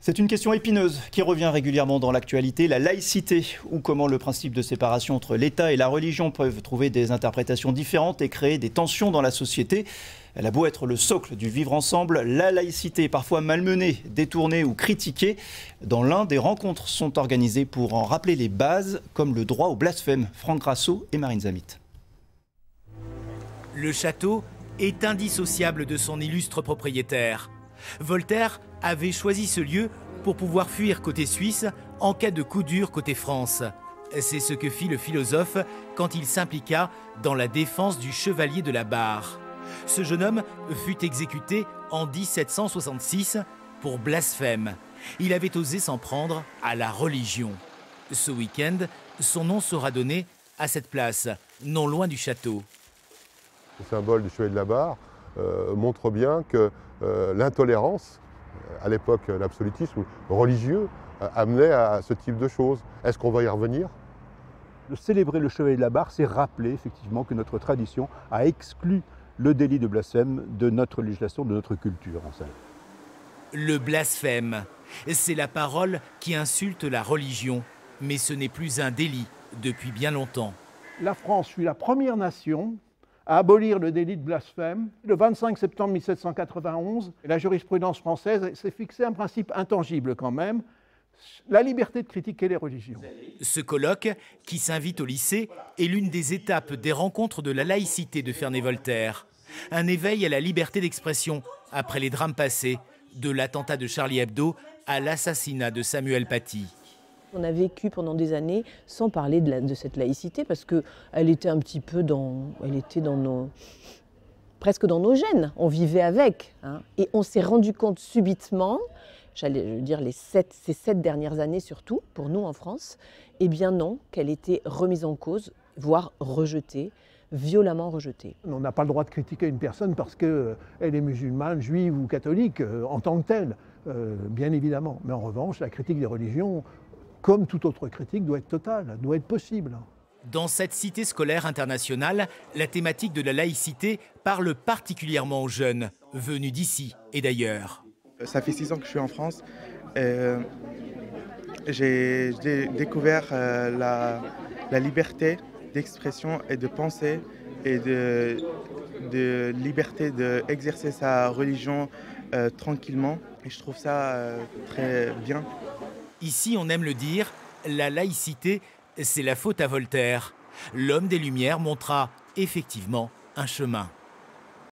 C'est une question épineuse qui revient régulièrement dans l'actualité, la laïcité, ou comment le principe de séparation entre l'État et la religion peuvent trouver des interprétations différentes et créer des tensions dans la société. Elle a beau être le socle du vivre ensemble, la laïcité est parfois malmenée, détournée ou critiquée. Dans l'Ain, des rencontres sont organisées pour en rappeler les bases, comme le droit au blasphème. Franck Grasso et Marine Zamit. Le château est indissociable de son illustre propriétaire. Voltaire avait choisi ce lieu pour pouvoir fuir côté Suisse en cas de coup dur côté France. C'est ce que fit le philosophe quand il s'impliqua dans la défense du chevalier de la Barre. Ce jeune homme fut exécuté en 1766 pour blasphème. Il avait osé s'en prendre à la religion. Ce week-end, son nom sera donné à cette place, non loin du château. Le symbole du chevalier de la Barre montre bien que l'intolérance, à l'époque l'absolutisme religieux, amenait à ce type de choses. Est-ce qu'on va y revenir ? De célébrer le chevalier de la Barre, c'est rappeler effectivement que notre tradition a exclu le délit de blasphème de notre législation, de notre culture en Seine. Le blasphème, c'est la parole qui insulte la religion, mais ce n'est plus un délit depuis bien longtemps. La France fut la première nation à abolir le délit de blasphème. Le 25 septembre 1791, la jurisprudence française s'est fixé un principe intangible quand même, la liberté de critiquer les religions. Ce colloque, qui s'invite au lycée, est l'une des étapes des rencontres de la laïcité de Ferney-Voltaire. Un éveil à la liberté d'expression après les drames passés, de l'attentat de Charlie Hebdo à l'assassinat de Samuel Paty. On a vécu pendant des années sans parler de cette laïcité parce qu'elle était un petit peu presque dans nos gènes. On vivait avec. Et on s'est rendu compte subitement, j'allais dire ces 7 dernières années surtout, pour nous en France, eh bien non, qu'elle était remise en cause, voire rejetée, violemment rejetée. On n'a pas le droit de critiquer une personne parce qu'elle est musulmane, juive ou catholique en tant que telle, bien évidemment. Mais en revanche, la critique des religions, comme toute autre critique, doit être totale, doit être possible. Dans cette cité scolaire internationale, la thématique de la laïcité parle particulièrement aux jeunes, venus d'ici et d'ailleurs. Ça fait 6 ans que je suis en France. J'ai découvert la liberté d'expression et de pensée et de liberté d'exercer sa religion tranquillement. Et je trouve ça très bien. Ici, on aime le dire, la laïcité, c'est la faute à Voltaire. L'homme des Lumières montra effectivement un chemin.